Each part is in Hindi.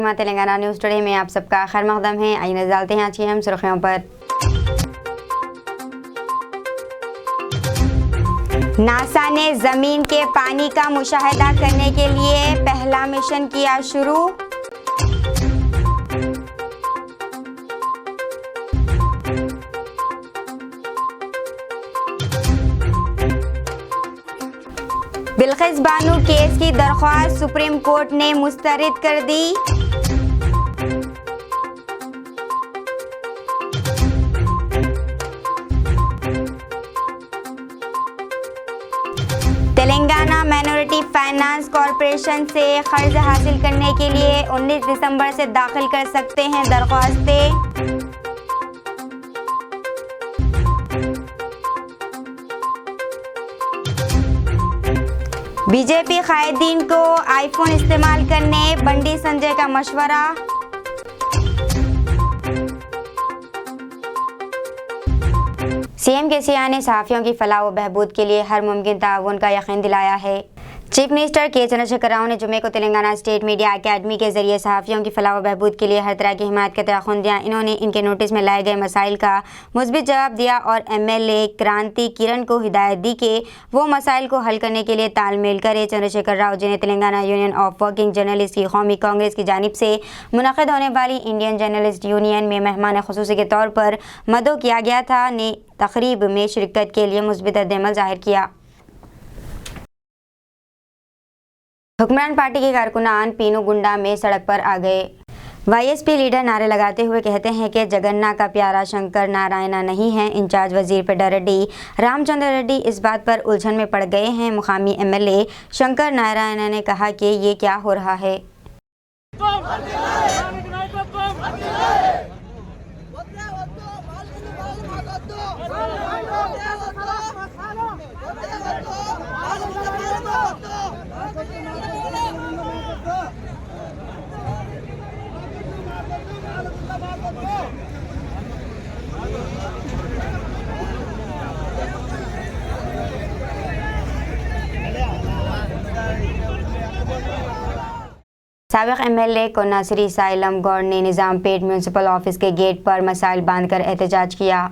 तेलंगाना न्यूज़ टुडे में आप सबका खैर मकदम है। आइए नजर डालते हैं आज की अहम सुर्खियों पर। नासा ने जमीन के पानी का मुशाहिदा करने के लिए पहला मिशन किया शुरू। बिल्किस बानो केस की दरख्वास्त सुप्रीम कोर्ट ने मुस्तरद कर दी। तेलंगाना माइनॉरिटी फाइनेंस कॉरपोरेशन से कर्ज हासिल करने के लिए 19 दिसंबर से दाखिल कर सकते हैं दरख्वास्तें। बीजेपी कायदीन को आईफोन इस्तेमाल करने बंडी संजय का मशवरा। सीएम केसीआर ने सहाफ़ियों की फलाह व बहबूद के लिए हर मुमकिन ताउन का यकीन दिलाया है। चीफ मिनिस्टर के चंद्रशेखर राव ने जुमे को तेलंगाना स्टेट मीडिया एकेडमी के जरिए सहाफ़ियों की फलाह व बहबूद के लिए हर तरह की हिमायत का तयक़ुन दिया। इन्होंने इनके नोटिस में लाए गए मसाइल का मुस्बित जवाब दिया और एमएलए क्रांति किरण को हिदायत दी कि वो मसाइल को हल करने के लिए तालमेल करे। चंद्रशेखर राव जिन्हें Telangana union of working journalist की कौमी कांग्रेस की जानिब से मुनक़िद होने वाली इंडियन जर्नलिस्ट यूनियन में मेहमान ख़ुसूसी के तौर पर मदऊ किया गया था, ने तक़रीब में शिरकत के लिए मुस्बित रद्द-ए-अमल ज़ाहिर किया। हुक्मरान पार्टी के कारकुनान पीनू गुंडा में सड़क पर आ गए। वाईएसपी लीडर नारे लगाते हुए कहते हैं कि जगन्ना का प्यारा शंकर नारायणा नहीं है। इंचार्ज वजीर पेड्डारेड्डी रामचंद्र रेड्डी इस बात पर उलझन में पड़ गए हैं। मुकामी एमएलए शंकर नारायणा ने कहा कि ये क्या हो रहा है। साबिक एमएलए कोन्नासिरी साइलम गौड़ ने निज़ामपेट म्यूनसिपल ऑफिस के गेट पर मसाइल बांधकर एहतजाज किया।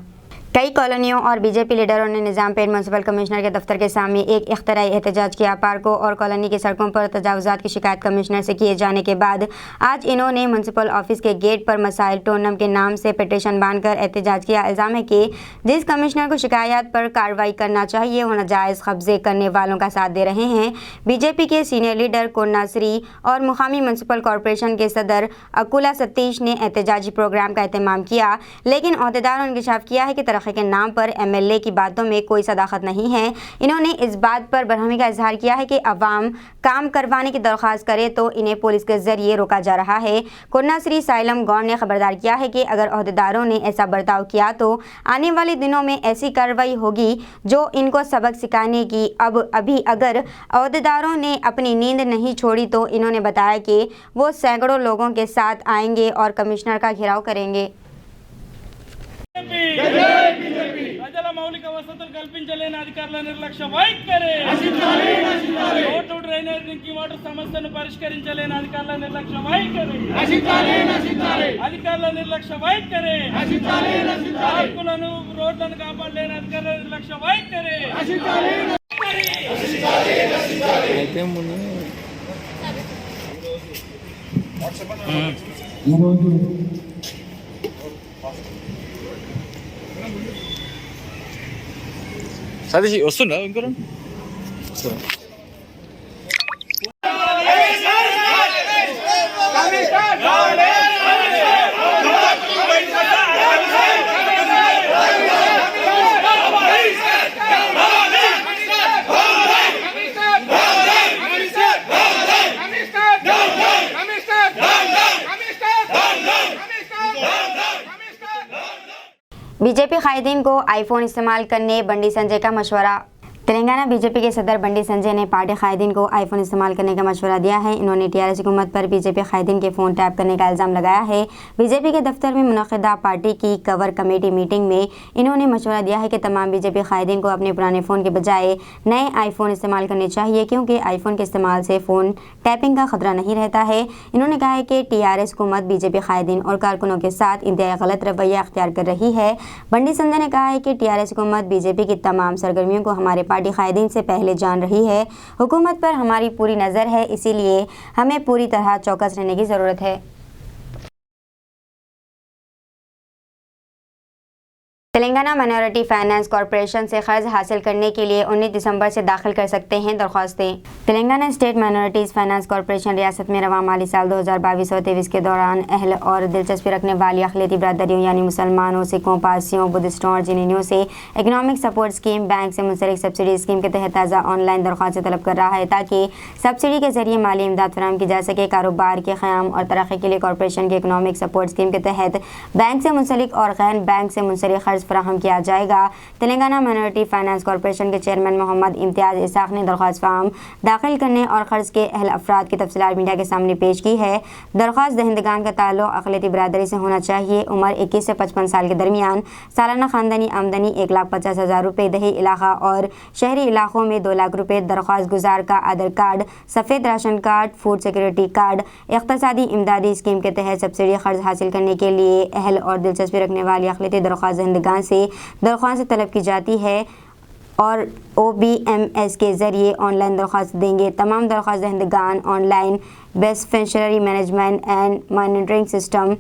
कई कॉलोनियों और बीजेपी लीडरों ने निज़ामपेट म्यूनसिपल कमिश्नर के दफ्तर के सामने एक इख्तियारी एहतजाज किया। पार्कों और कॉलोनी की सड़कों पर तजावुज़ात की शिकायत कमिश्नर से किए जाने के बाद आज इन्होंने म्यूनसिपल ऑफिस के गेट पर मसाइल टोनम के नाम से पिटीशन बांधकर एहतजाज किया। इल्ज़ाम है कि जिस कमिश्नर को शिकायत पर कार्रवाई करना चाहिए वो नाजायज़ कब्जे करने वालों का साथ दे रहे हैं। बीजेपी के सीनियर लीडर कोन्नासिरी और मुकामी म्यूनसिपल कॉरपोरेशन के सदर अकुला सतीश ने एहतजाजी प्रोग्राम का एहतमाम किया, लेकिन अहदेदारों ने इंकशाफ किया है कि तरक्की के नाम पर एमएलए की बातों में कोई सदाकत नहीं है। इन्होंने इस बात पर बरहमी का इजहार किया है कि अवाम काम करवाने की दरख्वास्त करे तो इन्हें पुलिस के जरिए रोका जा रहा है। कोन्नासिरी साइलम गौड़ ने खबरदार किया है कि अगर अहदेदारों ने ऐसा बर्ताव किया तो आने वाले दिनों में ऐसी कार्रवाई होगी जो इनको सबक सिखाने की। अभी अगर अहदेदारों ने अपनी नींद नहीं छोड़ी तो इन्होंने बताया कि वो सैकड़ों लोगों के साथ आएंगे और कमिश्नर का घेराव करेंगे। ప్రజల మౌలిక వసతులు కల్పించలేని అధికారుల నిర్లక్ష్య వైఖరి, రోడ్డు డ్రైనేజీ వాటర్ సమస్యను పరిష్కరించలేని అధికారుల నిర్లక్ష్య వైఖరి, అధికారుల నిర్లక్ష్య వైఖరి, పార్కులను రోడ్లను కాపాడలేని అధికారుల నిర్లక్ష్య వైఖరి। సతీష్ వస్తుందా ఇంకో बीजेपी कायदीन को आईफोन इस्तेमाल करने बंडी संजय का मशवरा। तेलंगाना बीजेपी के सदर बंडी संजय ने पार्टी कायदीन को आईफोन इस्तेमाल करने का मशवरा दिया है। इन्होंने टीआरएस हुकूमत पर बीजेपी कायदीन के फ़ोन टैप करने का इल्ज़ाम लगाया है। बीजेपी के दफ्तर में मुनक़िदा पार्टी की कवर कमेटी मीटिंग में इन्होंने मशवरा दिया है कि तमाम बीजेपी कायदीन को अपने पुराने फ़ोन के बजाय नए आईफोन इस्तेमाल करने चाहिए, क्योंकि आईफोन के इस्तेमाल से फ़ोन टैपिंग का खतरा नहीं रहता है। इन्होंने कहा है कि टीआरएस हुकूमत बीजेपी कायदीन और कारकुनों के साथ इंतहाई गलत रवैया अख्तियार कर रही है। बंडी संजय ने कहा है कि टीआरएस हुकूमत बीजेपी की तमाम सरगर्मियों को हमारे पार्टी कायदीन से पहले जान रही है। हुकूमत पर हमारी पूरी नज़र है, इसीलिए हमें पूरी तरह चौकस रहने की ज़रूरत है। तेलंगाना माइनॉरिटी फाइनेंस कॉरपोरेशन से कर्ज हासिल करने के लिए 19 दिसंबर से दाखिल कर सकते हैं दरख्वास्तें। Telangana state minorities finance corporation रियासत में रवा माली साल 2022 और 23 के दौरान अहल और दिलचस्पी रखने वाली अक़लियती बरादरियों यानी मुसलमानों, सिखों, पारसियों, बुद्धिस्टों और जिनीनियों से इकनॉमिक सपोर्ट स्कीम बैंक से मुंसलिक सब्सिडी स्कीम के तहत ताज़ा ऑनलाइन दरख्वास्तें तलब कर रहा है, ताकि सब्सिडी के जरिए माली इमदाद फराहम की जा सके। कारोबार के क़याम और तरक्की के लिए कॉरपोरेशन की इकनॉमिक सपोर्ट स्कीम के तहत बैंक से मुंसलिक और गैर बैंक से मुंसलिक कर्ज फराहम किया जाएगा। तेलंगाना माइनॉरिटी फाइनेंस कॉरपोरेशन के चेयरमैन मोहम्मद इम्तियाज़ इसाक ने दरख्वास्त फार्म दाखिल करने और कर्ज के अहल अफराद की तफसीलात मीडिया के सामने पेश की है। दरख्वास्त दहिंदगान का ताल्लुक अक़लियती बरादरी से होना चाहिए। उम्र 21 से 55 साल के दरमियान, सालाना ख़ानदानी आमदनी 1,50,000 रुपये, दही इलाका और शहरी इलाकों में 2 लाख रुपये, दरख्वास्त गुजार का आधार कार्ड, सफ़ेद ration card, food security card, इक़्तिसादी इमदादी स्कीम के तहत सब्सिडी कर्ज हासिल करने के लिए अहल और दिलचस्पी रखने वाली अक़लियती दरख्वास्त दहिंदगान से दरख्वास्त तलब की जाती है और OBMS के ज़रिए ऑनलाइन दरख्वास्त देंगे। तमाम दरख्वास्त दहिंदगान online beneficiary management and monitoring system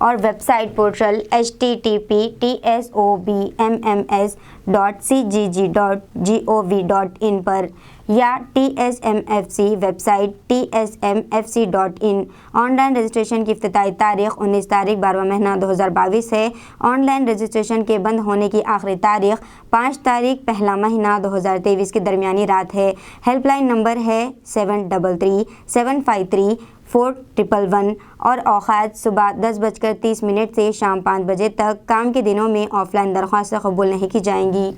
और वेबसाइट पोर्टल http://tsobms.cgg.gov.in पर या TSMFC website tsmfc.in। Online registration की इफ्तिताई तारीख 19 तारीख 12वां महीना 2022 है। ऑनलाइन रजिस्ट्रेशन के बंद होने की आखिरी तारीख 5 तारीख पहला महीना 2023 की दरमियानी रात है। हेल्पलाइन नंबर है 7337534111 और औकात सुबह 10:30 से शाम 5 बजे तक। काम के दिनों में ऑफलाइन दरख्वास्त कबूल नहीं की जाएंगी।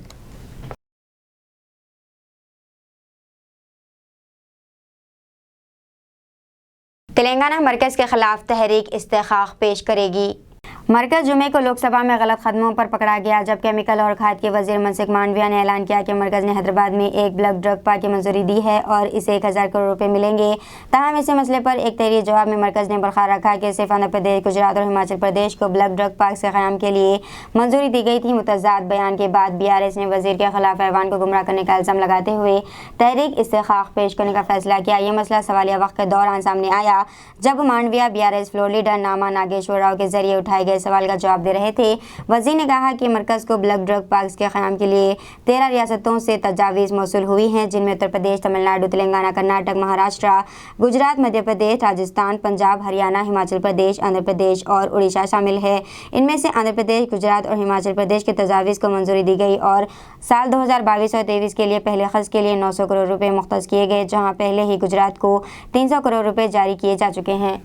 तेलंगाना मरकज़ के खिलाफ तहरीक इस्तेखाक पेश करेगी। मरकज़ जुमे को लोकसभा में गलत कदमों पर पकड़ा गया, जब केमिकल और खाद के वज़ीर मनसुख मांडविया ने ऐलान किया कि मरकज़ ने हैदराबाद में एक ब्लैक ड्रग पार्क की मंजूरी दी है और इसे 1000 करोड़ रुपए मिलेंगे। ताहम इसी मसले पर एक तहरीरी जवाब में मरकज़ ने बरकरार रखा कि सिर्फ आंध्र प्रदेश, गुजरात और हिमाचल प्रदेश को ब्लैक ड्रग पार्क से क़याम के लिए मंजूरी दी गई थी। मुतज़ाद बयान के बाद BRS ने वज़ीर के खिलाफ ऐवान को गुमराह करने का इल्ज़ाम लगाते हुए तहरीक इस्तेखाक पेश करने का फैसला किया। यह मसला सवालिया वक्त के दौरान सामने आया, जब मांडविया BRS फ्लोर लीडर नामा नागेश्वर राव के जरिए उठाए गए सवाल का जवाब दे रहे थे। वज़ीर ने कहा कि मरकज़ को ब्लैक ड्रग पार्क के क़याम के लिए 13 रियासतों से तजावीज़ मौसूल हुई हैं, जिनमें उत्तर प्रदेश, तमिलनाडु, तेलंगाना, कर्नाटक, महाराष्ट्र, गुजरात, मध्य प्रदेश, राजस्थान, पंजाब, हरियाणा, हिमाचल प्रदेश, आंध्र प्रदेश और उड़ीसा शामिल है। इनमें से आंध्र प्रदेश, गुजरात और हिमाचल प्रदेश के तजावीज़ को मंजूरी दी गई और साल 2022 और 23 के लिए पहले खर्च के लिए 900 करोड़ रुपये मुख्तस किए गए, जहाँ पहले ही गुजरात को 300 करोड़ रुपये जारी किए जा चुके हैं।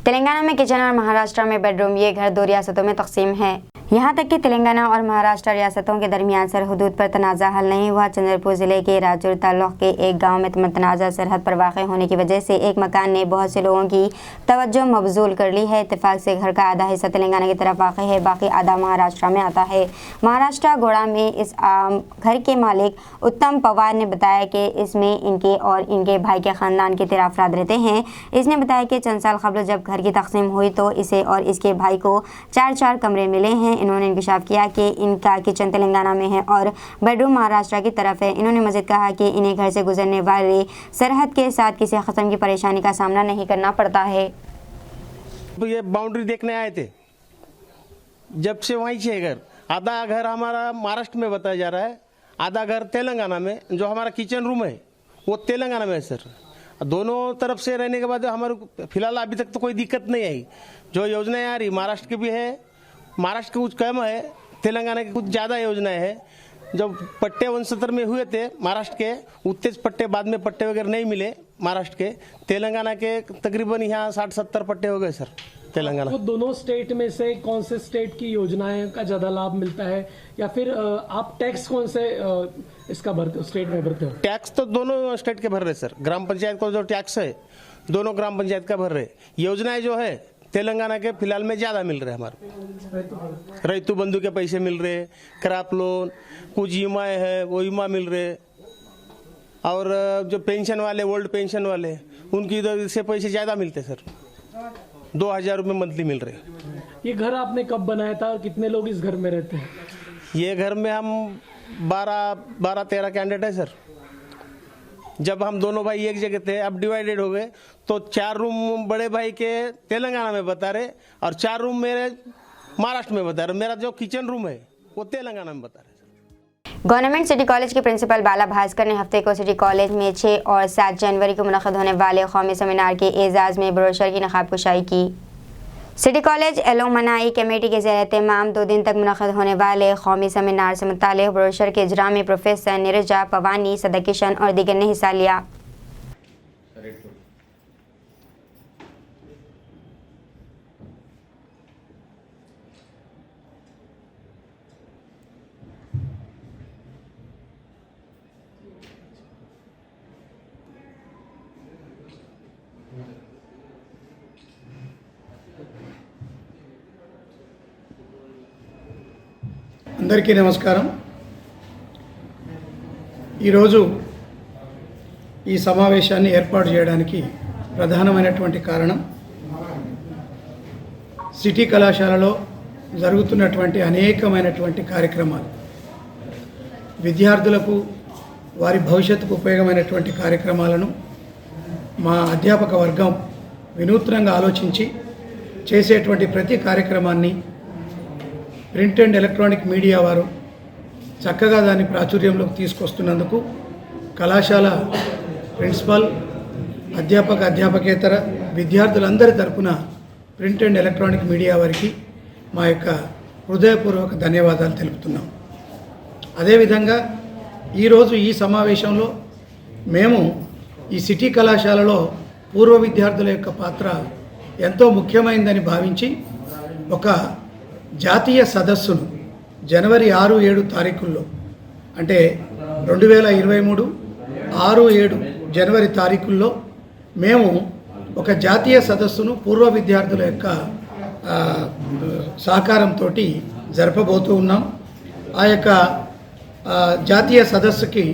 तेलंगाना में किचन और महाराष्ट्र में बेडरूम, ये घर 2 रियासतों में तकसीम है। यहाँ तक कि तेलंगाना और महाराष्ट्र रियासतों के दरमियान सरहदूद पर तनाज़ा हल नहीं हुआ। चंद्रपुर ज़िले के राजौर तालुक के एक गांव में मतनाज़ा सरहद पर वाक़ होने की वजह से एक मकान ने बहुत से लोगों की तवज्जो मबजूल कर ली है। इत्तेफाक से घर का आधा हिस्सा तेलंगाना की तरफ वाक़ है, बाकी आधा महाराष्ट्र में आता है। महाराष्ट्र गोड़ा में इस घर के मालिक उत्तम पवार ने बताया कि इसमें इनके और इनके भाई के ख़ानदान के 13 अफराद रहते हैं। इसने बताया कि चंद साल क़बल जब घर की तकसीम हुई तो इसे और इसके भाई को 4-4 कमरे मिले हैं। इन्होंने इंकशाफ किया कि इनका किचन तेलंगाना में है और बेडरूम महाराष्ट्र की तरफ है। इन्होंने मज़ीद कहा कि इन्हें घर से गुजरने वाले सरहद के साथ किसी किस्म की परेशानी का सामना नहीं करना पड़ता है। ये बाउंड्री देखने आए थे, जब से वहीं से घर, आधा घर हमारा महाराष्ट्र में बताया जा रहा है, आधा घर तेलंगाना में। जो हमारा किचन रूम है वो तेलंगाना में है सर। दोनों तरफ से रहने के बाद हमारे फिलहाल अभी तक तो कोई दिक्कत नहीं आई। जो योजनाएं आ रही महाराष्ट्र की भी है, महाराष्ट्र की कुछ कम है, तेलंगाना की कुछ ज़्यादा योजनाएं है। जब पट्टे 69 में हुए थे महाराष्ट्र के, उतने पट्टे बाद में पट्टे वगैरह नहीं मिले महाराष्ट्र के। तेलंगाना के तकरीबन यहाँ 60-70 पट्टे हो गए सर। तेलंगाना। वो दोनों स्टेट में से कौन से स्टेट की योजनाएं का ज्यादा लाभ मिलता है, या फिर आप टैक्स कौन से इसका भरते हो, स्टेट में भरते हो? टैक्स तो दोनों स्टेट के भर रहे सर। ग्राम पंचायत को जो टैक्स है दोनों ग्राम पंचायत का भर रहे। योजनाएं जो है तेलंगाना के फिलहाल में ज्यादा मिल रहे हमारे। रैतु बंधु के पैसे मिल रहे, क्रॉप लोन, कुछ ईमाएं है वो ईमा मिल रहे, और जो पेंशन वाले ओल्ड पेंशन वाले उनकी इधर से पैसे ज्यादा मिलते सर। 2000 रुपये मंथली मिल रहे। ये घर आपने कब बनाया था और कितने लोग इस घर में रहते हैं? ये घर में हम 12-13 कैंडिडेट है सर। जब हम दोनों भाई एक जगह थे, अब डिवाइडेड हो गए, तो 4 रूम बड़े भाई के तेलंगाना में बता रहे और 4 रूम मेरे महाराष्ट्र में बता रहे। मेरा जो किचन रूम है वो तेलंगाना में बता रहे। गवर्नमेंट सिटी कॉलेज के प्रिंसिपल बाला भास्कर ने हफ्ते को सिटी कॉलेज में 6 और 7 जनवरी को मुनक़्क़िद होने वाले कौमी सेमिनार के एजाज़ में ब्रोशर की नक़ाब-कुशाई की। सिटी कॉलेज एलुमनाई कमेटी के ज़ेर-ए-एहतमाम 2 दिन तक मुनक़्क़िद होने वाले कौमी सेमिनार से मुताल्लिक़ ब्रोशर के इजरा में प्रोफेसर नीरजा पवानी, सदर किशन और दीगर ने हिस्सा लिया। అందరికీ నమస్కారం। ఈరోజు ఈ సమావేశాన్ని ఏర్పాటు చేయడానికి ప్రధానమైనటువంటి కారణం సిటీ కళాశాలలో జరుగుతున్నటువంటి అనేకమైనటువంటి కార్యక్రమాలు, విద్యార్థులకు వారి భవిష్యత్తుకు ఉపయోగమైనటువంటి కార్యక్రమాలను మా అధ్యాపక వర్గం వినూత్నంగా ఆలోచించి చేసేటువంటి ప్రతి కార్యక్రమాన్ని ప్రింట్ అండ్ ఎలక్ట్రానిక్ మీడియా వారు చక్కగా దాన్ని ప్రాచుర్యంలోకి తీసుకొస్తున్నందుకు కళాశాల ప్రిన్సిపల్, అధ్యాపకేతర విద్యార్థులందరి తరపున ప్రింట్ అండ్ ఎలక్ట్రానిక్ మీడియా వారికి మా యొక్క హృదయపూర్వక ధన్యవాదాలు తెలుపుతున్నాం। అదేవిధంగా ఈరోజు ఈ సమావేశంలో మేము ఈ సిటీ కళాశాలలో పూర్వ విద్యార్థుల యొక్క పాత్ర ఎంతో ముఖ్యమైనదని భావించి ఒక జాతీయ సదస్సును జనవరి 6-7 తారీఖుల్లో, అంటే 2023 6-7 జనవరి తారీఖుల్లో మేము ఒక జాతీయ సదస్సును పూర్వ విద్యార్థుల యొక్క సహకారంతో జరపబోతూ ఉన్నాం। ఆ యొక్క జాతీయ సదస్సుకి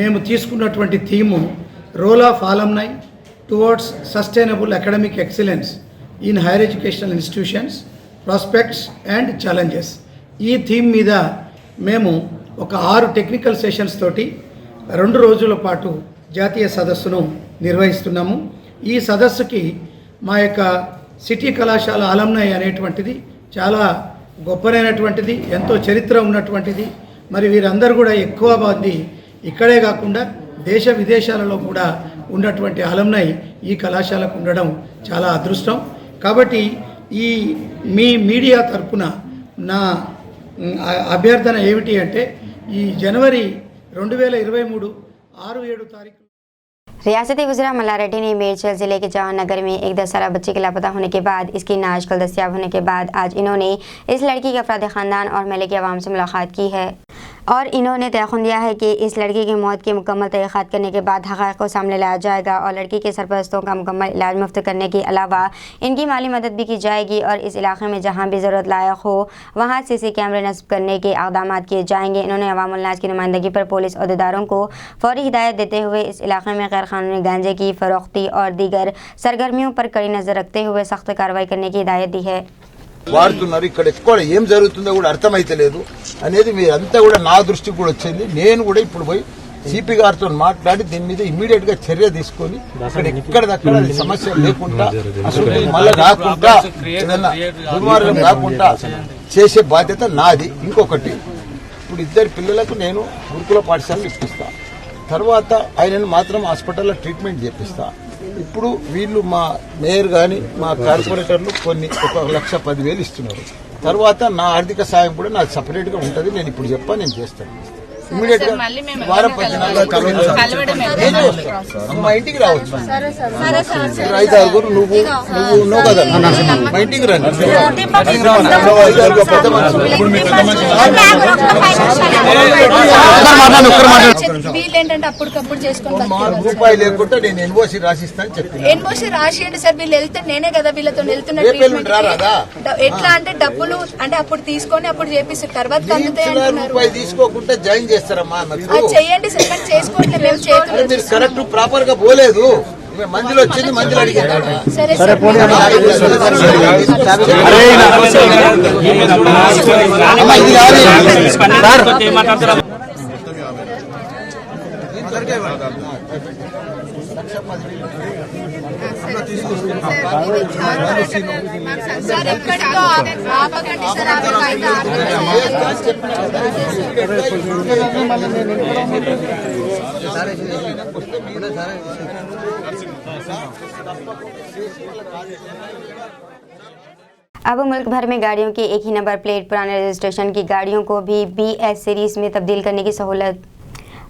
మేము తీసుకున్నటువంటి theme role of alumni towards sustainable academic excellence in higher educational institutions, prospects and challenges. ఈ థీమ్ మీద మేము ఒక 6 టెక్నికల్ సెషన్స్ తోటి 2 రోజుల పాటు జాతీయ సదస్సును నిర్వహిస్తున్నాము। ఈ సదస్సుకి మా యొక్క సిటీ కళాశాల అలమ్నై అనేటువంటిది చాలా గొప్పనైనటువంటిది, ఎంతో చరిత్ర ఉన్నటువంటిది। మరి వీరందరూ కూడా ఎక్కువ మంది ఇక్కడే కాకుండా దేశ విదేశాలలో కూడా ఉన్నటువంటి అలమ్నై ఈ కళాశాలకు ఉండడం చాలా అదృష్టం। కాబట్టి ఈ మీ మీడియా తరపున నా అభ్యర్థన ఏమిటి అంటే ఈ జనవరి 2023 6-7 తారీఖు रियासती वज़ीर मल्ला रेड्डी ने मेरचल जिले के जवान नगर में एक 10 साला बच्चे के लापता होने के बाद इसकी नाश कल दस्तियाब होने के बाद आज इन्होंने इस लड़की के अफराद ख़ानदान और महल्ले के अवाम से मुलाकात की है और इन्होंने तयक़ुन दिया है कि इस लड़की की मौत की मुकम्मल तहक़ीक़ात करने के बाद हक़ाइक़ को सामने लाया जाएगा और लड़की के सरपरस्तों का मुकम्मल इलाज मुफ्त करने के अलावा इनकी माली मदद भी की जाएगी और इस इलाके में जहाँ भी ज़रूरत लायक हो वहाँ CC कैमरे नस्ब करने के इक़दाम किए जाएंगे। इन्होंने अवामुल नास की नुमाइंदगी पर पुलिस अहदेदारों को फौरी हिदायत देते हुए इस इलाके में गैर कानूनी गांजे की फ़रोख्ती और दीगर सरगर्मियों पर कड़ी नज़र रखते हुए सख्त कार्रवाई करने की हिदायत दी है। వాడుతున్నారు ఇక్కడ ఎక్కువ ఏం జరుగుతుందో కూడా అర్థమైతలేదు అనేది మీరంతా కూడా నా దృష్టికి కూడా వచ్చింది। నేను కూడా ఇప్పుడు పోయి సిపి గారితో మాట్లాడి దీని మీద ఇమ్మీడియట్ గా చర్య తీసుకొని ఎక్కడిదక్కడ సమస్య లేకుండా అసలు మళ్ళీ రాకుండా ఏదన్నా దుర్మార్గం రాకుండా చేసే బాధ్యత నాది। ఇంకొకటి, ఇప్పుడు 2 పిల్లలకు నేను గురుకుల పాఠశాలను ఇప్పిస్తా, తర్వాత ఆయనను మాత్రం హాస్పిటల్లో ట్రీట్మెంట్ చేపిస్తా। ఇప్పుడు వీళ్ళు మా మేయర్ గాని మా కార్పొరేటర్లు కొన్ని 1,10,10,000 ఇస్తున్నారు। తర్వాత నా ఆర్థిక సాయం కూడా నాకు సపరేట్ గా ఉంటుంది, నేను ఇప్పుడు నేను చేస్తాను। ఇమీడియట్ గా వారం 14 మా ఇంటికి రావచ్చు. 5-6 నువ్వు ఉన్నావు కదా మా ఇంటికి రండి. వీళ్ళేంటంటే అప్పటికప్పుడు చేసుకొని రూపాయి లేకుండా నేను ఎన్ఓసి రాసిస్తాను చెప్పి ఎన్ఓసి రాసియండి సార్. వీళ్ళు వెళ్తే నేనే కదా వీళ్ళతో వెళ్తున్న ఎట్లా అంటే డబ్బులు అంటే అప్పుడు తీసుకొని అప్పుడు చేపిస్తారు తర్వాత రూపాయి తీసుకోకుండా జాయిన్ చేస్తారమ్మా. చెయ్యండి సార్ కానీ చేసుకోవట్లేదు మేము చేతులు మీరు కరెక్ట్ ప్రాపర్ గా పోలేదు. మందులు వచ్చింది మందులు అడిగారు. సరే సార్ ఎక్కడికో ఆపకండి సార్. अब मुल्क भर में गाड़ियों के एक ही नंबर प्लेट पुराने रजिस्ट्रेशन की गाड़ियों को भी BS सीरीज में तब्दील करने की सहूलत।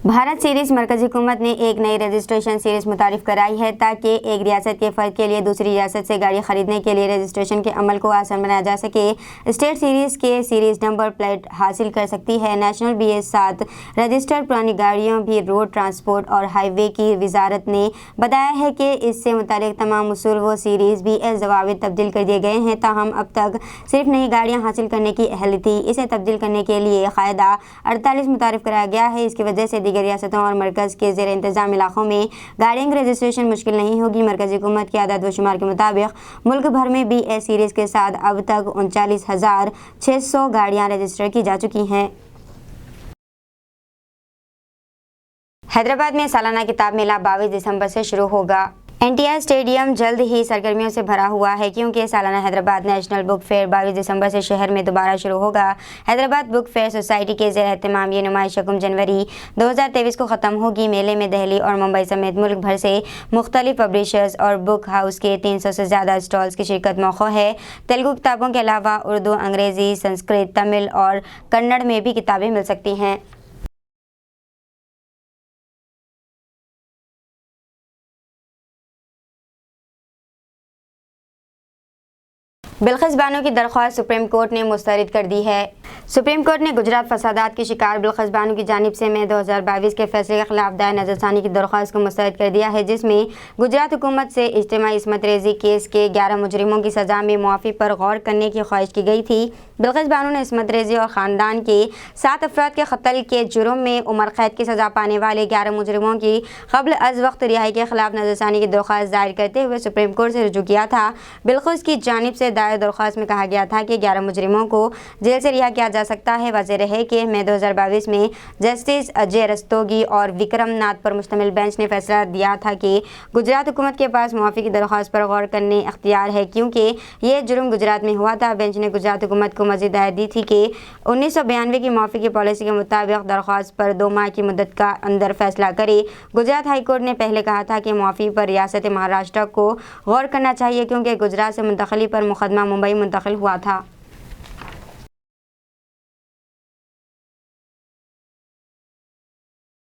भारत सीरीज मरकजी हुकूमत ने एक नई रजिस्ट्रेशन सीरीज मुतारिफ कराई है ताकि एक रियासत के फ़र्द के लिए दूसरी रियासत से गाड़ी खरीदने के लिए रजिस्ट्रेशन के अमल को आसान बनाया जा सके। स्टेट सीरीज़ के सीरीज़ नंबर प्लेट हासिल कर सकती है। नेशनल BS7 रजिस्टर्ड पुरानी गाड़ियों भी रोड ट्रांसपोर्ट और हाईवे की वजारत ने बताया है कि इससे मुतालिक तमाम उसूल व सीरीज़ BS जवाबित तब्दील कर दिए गए हैं। ताहम अब तक सिर्फ नई गाड़ियाँ हासिल करने की अहल थी। इसे तब्दील करने के लिए कायदा 48 मुतारिफ कराया गया है। इसकी वजह से रियासतों और मरकज़ के ज़ेर इंतज़ाम इलाकों में गाड़ियों की रजिस्ट्रेशन मुश्किल नहीं होगी। मरकज़ी हुकूमत की आदाद व शुमार के मुताबिक मुल्क भर में BS सीरीज़ के साथ अब तक 39,600 गाड़ियाँ रजिस्टर की जा चुकी हैं। हैदराबाद में सालाना किताब मेला 22 दिसंबर से शुरू होगा। NTR स्टेडियम जल्द ही सरगर्मियों से भरा हुआ है क्योंकि सालाना हैदराबाद नेशनल बुक फेयर 22 दिसंबर से शहर में दोबारा शुरू होगा। हैदराबाद बुक फेयर सोसाइटी के ज़ेर एहतमाम ये नुमाइश 1 जनवरी 2023 को ख़त्म होगी। मेले में दिल्ली और मुंबई समेत मुल्क भर से मुख्तलिफ पब्लिशर्स और बुक हाउस के 300 से ज़्यादा स्टॉल्स की शिरकत मौका है। तेलुगु किताबों के अलावा उर्दू, अंग्रेज़ी, संस्कृत, तमिल और कन्नड़ में भी किताबें मिल सकती हैं। बिल्किस बानो की दरख्वास्त सुप्रीम कोर्ट ने मुस्तरद कर दी है। सुप्रीम कोर्ट ने गुजरात फसादात की शिकार बिल्किस बानो की जानिब से मई 2022 के फैसले के खिलाफ दायर नजरसानी की दरख्वास्त को मुस्तरद कर दिया है, जिसमें गुजरात हुकूमत से इज्तिमाई इस्मत रेजी केस के 11 मुजरिमों की सज़ा में मुआफ़ी पर गौर करने की ख्वाहिश की गई थी। बिल्किस बानो ने इस्मत रेजी और ख़ानदान के 7 अफराद के कत्ल के जुर्म में उम्र कैद की सज़ा पाने वाले 11 मुजरिमों की क़ब्ल अज़ वक्त रिहाई के खिलाफ नजरसानी की दरख्वास्त दायर करते हुए सुप्रीम कोर्ट से रुजू किया था। बिल्किस की जानिब से दायर दरख्वास्त में कहा गया था कि 11 मुजरिमों को जेल से रिहा किया जा सकता है। वाज़ेह रहे कि मई 2022 में जस्टिस अजय रस्तोगी और विक्रम नाथ पर मुश्तमिल बेंच ने फैसला दिया था कि गुजरात हुकूमत के पास मुआफ़ी की दरख्वास्त पर गौर करने अख्तियार है क्योंकि ये जुर्म गुजरात में हुआ था। बेंच ने गुजरात हुकूमत को मज़ीद हिदायत दी थी कि 1992 की मुआफ़ी की पॉलिसी के मुताबिक दरख्वास्त पर 2 माह की मुद्दत का अंदर फैसला करे। गुजरात हाई कोर्ट ने पहले कहा था कि मुआफ़ी पर रियासत महाराष्ट्र को गौर करना चाहिए क्योंकि गुजरात से मुंतकली पर मुकदमा मुंबई मुंतकिल हुआ था।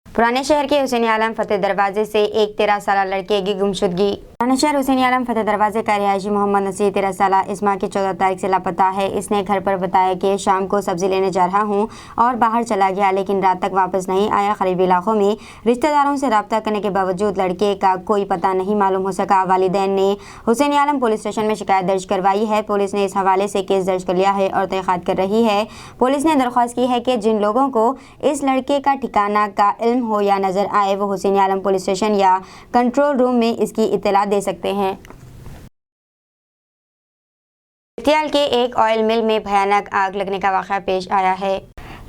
पुराने शहर के हुसैन आलम फतेह दरवाजे से एक 13 साल लड़के की गुमशुदगी। पुराने शहर हुसैन आलम फतेह दरवाजे का रिहायशी मोहम्मद नसीर 13 साल इस माह की 14 तारीख से लापता है। इसने घर पर बताया कि शाम को सब्जी लेने जा रहा हूं और बाहर चला गया, लेकिन रात तक वापस नहीं आया। करीबी इलाकों में रिश्तेदारों से रब्ता करने के बावजूद लड़के का कोई पता नहीं मालूम हो सका। वालिदैन ने हुसैन आलम पुलिस स्टेशन में शिकायत दर्ज करवाई है। पुलिस ने इस हवाले से केस दर्ज कर लिया है और तहक़ीक़ात कर रही है। पुलिस ने दरख्वास्त की है कि जिन लोगों को इस लड़के का ठिकाना का इल्म हो या नजर आए वो हुसैन आलम पुलिस स्टेशन या कंट्रोल रूम में इसकी इत्तला दे सकते हैं। जगतियाल के एक ऑयल मिल में भयानक आग लगने का वाक़या पेश आया है।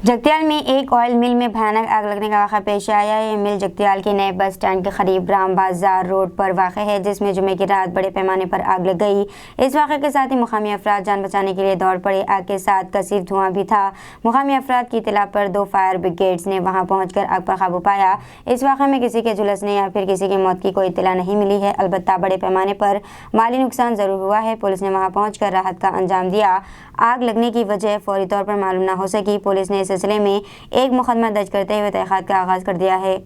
जगतियाल में एक ऑयल मिल में भयानक आग लगने का वाक़या पेश आया। ये मिल जगतियाल के नए बस स्टैंड के करीब राम बाजार रोड पर वाक़ है, जिसमें जुमे की रात बड़े पैमाने पर आग लग गई। इस वाक़े के साथ ही मुकामी अफराद जान बचाने के लिए दौड़ पड़े। आग के साथ कसीर धुआं भी था। मुकामी अफराद की इत्तला पर 2 फायर ब्रिगेड्स ने वहां पहुंचकर आग पर काबू पाया। इस वाक़े में किसी के झुलसने या फिर किसी की मौत की कोई इत्तला नहीं मिली है। अलबत्ता बड़े पैमाने पर माली नुकसान ज़रूर हुआ है। पुलिस ने वहाँ पहुँच कर राहत का अंजाम दिया। आग लगने की वजह फौरी तौर पर मालूम न हो सकी। पुलिस ने इस सिलसिले में एक मुकदमा दर्ज करते हुए तहक़ीक़ात का आगाज़ कर दिया है।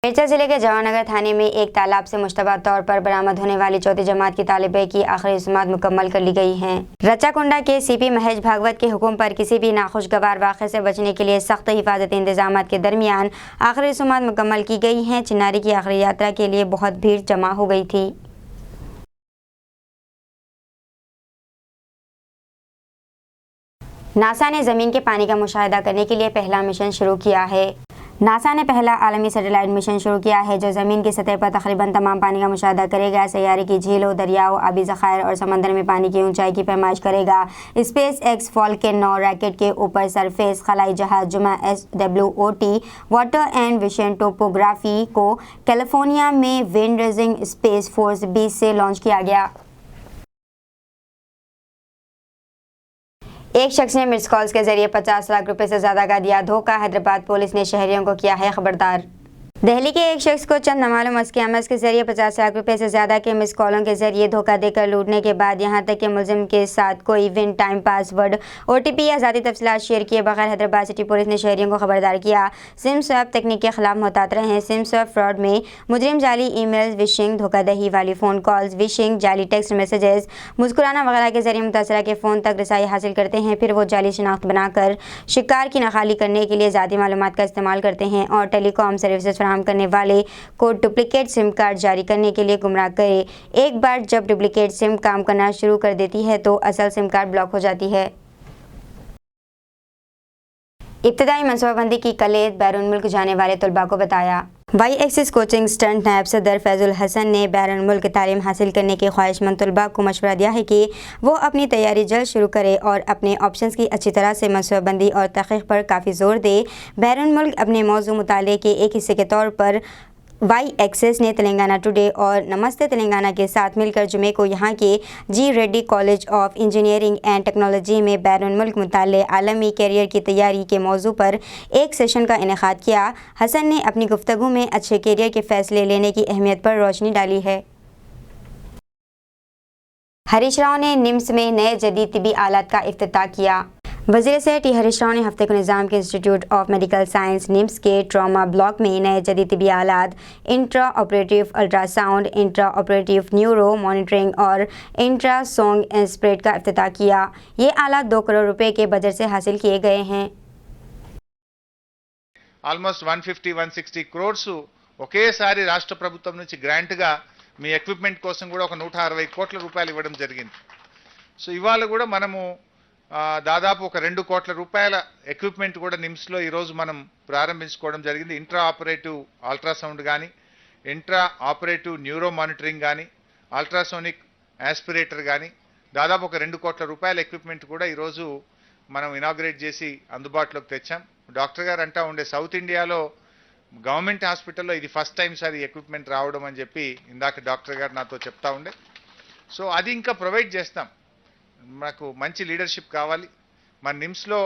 मिर्चा जिले के जवाहरनगर थाने में एक तालाब से मुश्तबा तौर पर बरामद होने वाली चौथी जमात की तालिबे की आखिरी समात मुकम्मल कर ली गई हैं। रचाकुंडा के सीपी महेश भागवत के हुक्म पर किसी भी नाखुशगवार वाक़े से बचने के लिए सख्त हिफाजती इंतजाम के दरमियान आखिरी समात मुकम्मल की गई हैं। चिनारी की आखिरी यात्रा के लिए बहुत भीड़ जमा हो गई थी। नासा ने ज़मीन के पानी का मुशाहिदा करने के लिए पहला मिशन शुरू किया है। नासा ने पहला आलमी सैटेलाइट मिशन शुरू किया है जो ज़मीन की सतह पर तकरीबन तमाम पानी का मुशाहिदा करेगा। सैयारे की झीलों, दरियाओं, आबी ज़खायर और समंदर में पानी की ऊंचाई की पैमाइश करेगा। स्पेस एक्स फॉल्कन 9 रॉकेट के ऊपर सरफेस खलाई जहाज जुमा SWOT water and ocean topography को कैलिफोर्निया में विंड रेजिंग स्पेस फोर्स 20 से लॉन्च किया गया। एक शख्स ने मिस्ड कॉल्स के जरिए 50 लाख रुपए से ज्यादा का दिया धोखा। हैदराबाद पुलिस ने शहरियों को किया है खबरदार। दिल्ली के एक शख्स को चंद नामालूम स्कैमर्स के जरिए 50 लाख रुपए से ज्यादा के मिस कॉलों के जरिए धोखा देकर लूटने के बाद यहां तक कि मुलजिम के साथ कोई विन टाइम पासवर्ड, OTP या ज़ाती तफसीलात शेयर किए बगैर हैदराबाद सिटी पुलिस ने शहरियों को खबरदार किया। सिम स्वैप तकनीक के खिलाफ मुहतात रहें। सिम स्वैप फ्रॉड में मुजरिम जाली ईमेल, विशिंग, धोखाधही वाली फ़ोन कॉल्स, विशिंग, जाली टेक्स्ट मैसेजेस, मुस्कुराना वगैरह के जरिए मुतासरा के फ़ोन तक रसाई हासिल करते हैं। फिर वो जाली शनाख्त बनाकर शिकार की नखाली करने के लिए ज़ाती मालूमात का इस्तेमाल करते हैं और टेलीकॉम सर्विसेज फराहम करने वाले को डुप्लीकेट सिम कार्ड जारी करने के लिए गुमराह करे। एक बार जब डुप्लीकेट सिम काम करना शुरू कर देती है तो असल सिम कार्ड ब्लॉक हो जाती है। इब्तदाई मनसूबाबंदी की कलेद बैरून मुल्क जाने वाले तलबा को बताया। वाई एक्सिस कोचिंग स्टंट नायब सदर फैजुल हसन ने बैरून मुल्क तालीम हासिल करने के ख्वाहिशमंद तलबा को मशवरा दिया है कि वो अपनी तैयारी जल्द शुरू करे और अपने ऑप्शंस की अच्छी तरह से मनसूबाबंदी और तहक़ीक़ पर काफ़ी ज़ोर दे। बैरून मुल्क अपने मौजू मुताले के एक हिस्से के तौर पर वाई एक्सेस ने तेलंगाना टुडे और नमस्ते तेलंगाना के साथ मिलकर जुमे को यहाँ K G Reddy college of engineering and technology में बैरून मुल्क मुताले आलमी कैरियर की तैयारी के मौजू पर एक सेशन का इनेकाद किया। हसन ने अपनी गुफ्तगू में अच्छे कैरियर के फ़ैसले लेने की अहमियत पर रोशनी डाली है। हरीश राव ने निम्स में नए जदीद तिबी आलात का इफ्तिताह किया। वज़ीर सेहत हरीश राव ने हफ्ते को निज़ाम के institute of medical science NIMS के ट्रॉमा ब्लॉक में नए जदीद तिबी आलात, intra operative ultrasound, intra operative neuro monitoring और इंट्रासोंग स्प्रेड का इफ्तिताह किया। ये आलात 2 करोड़ रुपए के बजट से हासिल किए गए हैं। ఆల్మోస్ట్ 150-160 క్రోర్స్ ఒకేసారి రాష్ట్ర ప్రభుత్వం నుంచి గ్రాంట్గా మీ ఎక్విప్మెంట్ కోసం కూడా ఒక 160 కోట్ల రూపాయలు ఇవ్వడం జరిగింది. సో ఇవాళ కూడా మనము దాదాపు ఒక 2 కోట్ల రూపాయల ఎక్విప్మెంట్ కూడా నిమ్స్లో ఈరోజు మనం ప్రారంభించుకోవడం జరిగింది. ఇంట్రా ఆపరేటివ్ అల్ట్రాసౌండ్ కానీ, ఇంట్రా ఆపరేటివ్ న్యూరో మానిటరింగ్ కానీ, అల్ట్రాసోనిక్ యాస్పిరేటర్ కానీ దాదాపు ఒక 2 కోట్ల రూపాయల ఎక్విప్మెంట్ కూడా ఈరోజు మనం ఇనాగ్రేట్ చేసి అందుబాటులోకి తెచ్చాం. డాక్టర్ గారు అంటా ఉండే సౌత్ ఇండియాలో గవర్నమెంట్ హాస్పిటల్లో ఇది ఫస్ట్ టైం సార్ ఈ ఎక్విప్మెంట్ రావడం అని చెప్పి ఇందాక డాక్టర్ గారు నాతో చెప్తా ఉండే. సో అది ఇంకా ప్రొవైడ్ చేస్తాం. మాకు మంచి లీడర్షిప్ కావాలి. మన నిమ్స్లో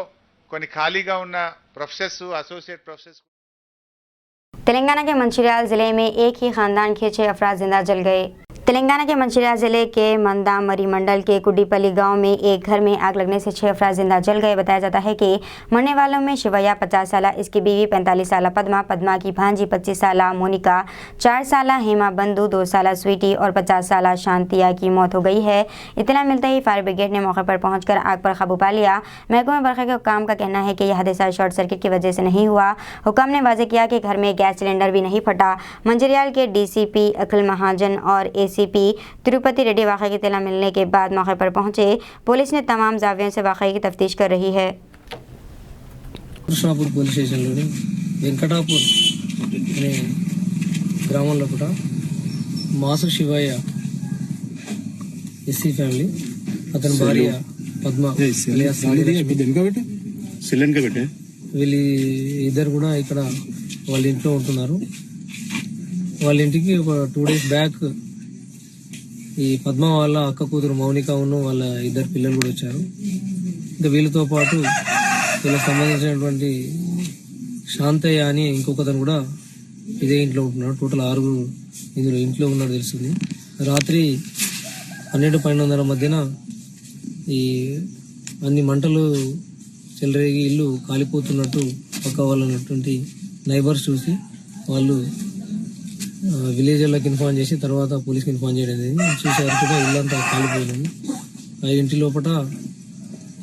కొన్ని ఖాళీగా ఉన్న ప్రొఫెసర్స్, అసోసిएट प्रोफेसर। तेलंगाना के मंचिरियाल जिले में एक ही खानदान के 6 अफराद जिंदा जल गए। तेलंगाना के मंचिरियाल जिले के मंदामरी मंडल के कुड्डीपल्ली गांव में एक घर में आग लगने से 6 अफराद जिंदा जल गए। बताया जाता है कि मरने वालों में शिवैया 50 साल, इसकी बीवी 45 साल पद्मा, पद्मा की भांजी 25 साल मोनिका, 4 साल हेमा बंधु, 2 साल स्वीटी और 50 साल शांतिया की मौत हो गई है। इतना मिलते ही फायर ब्रिगेड ने मौके पर पहुंचकर आग पर काबू पा लिया। महकमा बरखा के हुक्काम का कहना है कि यह हादसा शॉर्ट सर्किट की वजह से नहीं हुआ। हुक्काम ने वाज़ेह किया कि घर में गैस सिलेंडर भी नहीं फटा। मंचिरियाल के DCP अखिल महाजन और ACP तिरुपति रेड्डी वाक़े की इत्तला मिलने के बाद मौके पर पहुंचे। पुलिस ने तमाम जावियों से वाक़े की तफ्तीश कर रही है। కృష్ణాపూర్ పోలీస్ స్టేషన్లోని వెంకటాపూర్ అనే గ్రామంలో కూడా మాసు శివయ్య ఎస్సీ ఫ్యామిలీ, అతని భార్య పద్మ వీళ్ళు ఇద్దరు కూడా ఇక్కడ వాళ్ళ ఇంట్లో ఉంటున్నారు. వాళ్ళ ఇంటికి ఒక 2 days బ్యాక్ ఈ పద్మ వాళ్ళ అక్క కూతురు మౌనిక వాళ్ళ ఇద్దరు పిల్లలు కూడా వచ్చారు. ఇంకా వీళ్ళతో పాటు వీళ్ళకి సంబంధించినటువంటి శాంతయ్య అని ఇంకొకతను కూడా ఇదే ఇంట్లో ఉంటున్నారు. టోటల్ 6 ఇందులో ఇంట్లో ఉన్నట్టు తెలిసింది. రాత్రి 12-12:30 మధ్యన ఈ అన్ని మంటలు చెలరేగి ఇల్లు కాలిపోతున్నట్టు పక్క వాళ్ళు ఉన్నటువంటి నైబర్స్ చూసి వాళ్ళు విలేజ్ వాళ్ళకి ఇన్ఫార్మ్ చేసి తర్వాత పోలీస్కి ఇన్ఫార్మ్ చేయడం జరిగింది. చూసారు కూడా ఇల్లంతా కాలిపోయింది. ఆ ఇంటి లోపల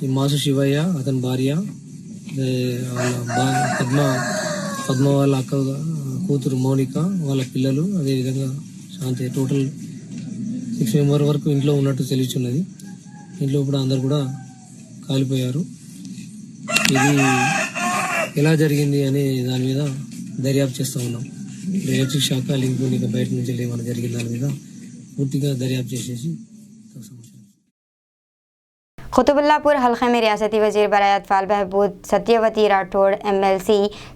ఈ మాసు శివయ్య, అతని భార్య, పద్మ వాళ్ళ అక్క కూతురు మౌనిక, వాళ్ళ పిల్లలు, అదేవిధంగా శాంతి, టోటల్ 6 మెంబర్ వరకు ఇంట్లో ఉన్నట్టు తెలుస్తున్నది. ఇంట్లో కూడా అందరు కూడా కాలిపోయారు. ఇది ఎలా జరిగింది అనే దాని మీద దర్యాప్తు చేస్తూ ఉన్నాం. ఎలక్ట్రిక్ శాఖ లింక్ ఇక బయట నుంచి ఏమైనా జరిగిన దాని మీద పూర్తిగా దర్యాప్తు చేసేసి कुतुबुल्लापुर हल्के में रियासती वजीर बराए अतफाल बहबूद सत्यवती राठौड़ MLC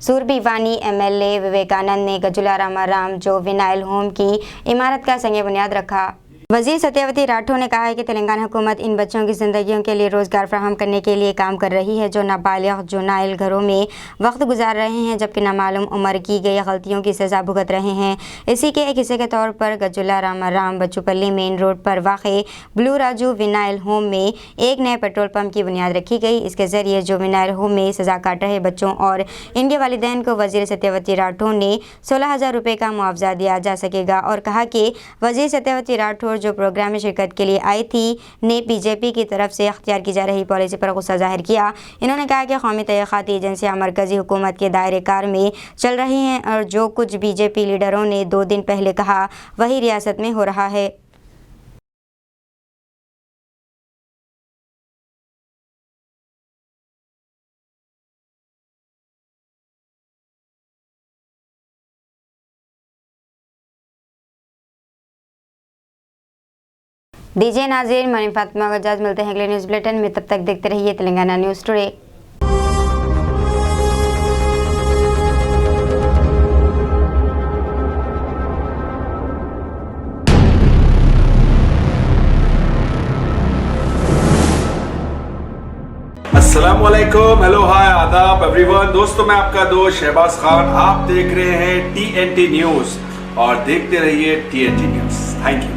सूरबीवानी MLA विवेकानंद ने गजुला रामाराम जो विनाइल होम की इमारत का संग बुनियाद रखा। वजीर सत्यवती राठौड़ ने कहा है कि तेलंगाना हुकूमत इन बच्चों की ज़िंदगियों के लिए रोज़गार फराहम करने के लिए काम कर रही है जो नाबालिग जुनाइल घरों में वक्त गुजार रहे हैं जबकि नामालूम उम्र की गई गलतियों की सज़ा भुगत रहे हैं। इसी के एक हिस्से के तौर पर गजुला रामाराम बच्चूपल्ली मेन रोड पर वाक़े ब्लू राजू विनाइल होम में एक नए पेट्रोल पंप की बुनियाद रखी गई। इसके ज़रिए जो विनाइल होम में सज़ा काट रहे बच्चों और इनके वालिदैन को वजीर सत्यवती राठौड़ ने 16,000 रुपये का मुआवजा दिया जा सकेगा और कहा कि वजीर सत्यवती राठौड़ जो प्रोग्राम में शिरकत के लिए आई थी ने बीजेपी की तरफ से अख्तियार की जा रही पॉलिसी पर गुस्सा जाहिर किया। इन्होंने कहा कि कौमी तहक़ीक़ाती एजेंसियाँ मरकज़ी हुकूमत के दायरे कार में चल रही हैं और जो कुछ बीजेपी लीडरों ने 2 दिन पहले कहा वही रियासत में हो रहा है। दीजिए नाज़रीन, मैं फातिमा गजाज, मिलते हैं अगले न्यूज़ बुलेटिन में। तब तक देखते रहिए तेलंगाना न्यूज़ टुडे। अस्सलामुअलैकुम, हेलो, हाय, आदाब एवरीवन। दोस्तों, मैं आपका दोस्त शहबाज खान, आप देख रहे हैं TNT न्यूज़ और देखते रहिए TNT न्यूज़। Thank you.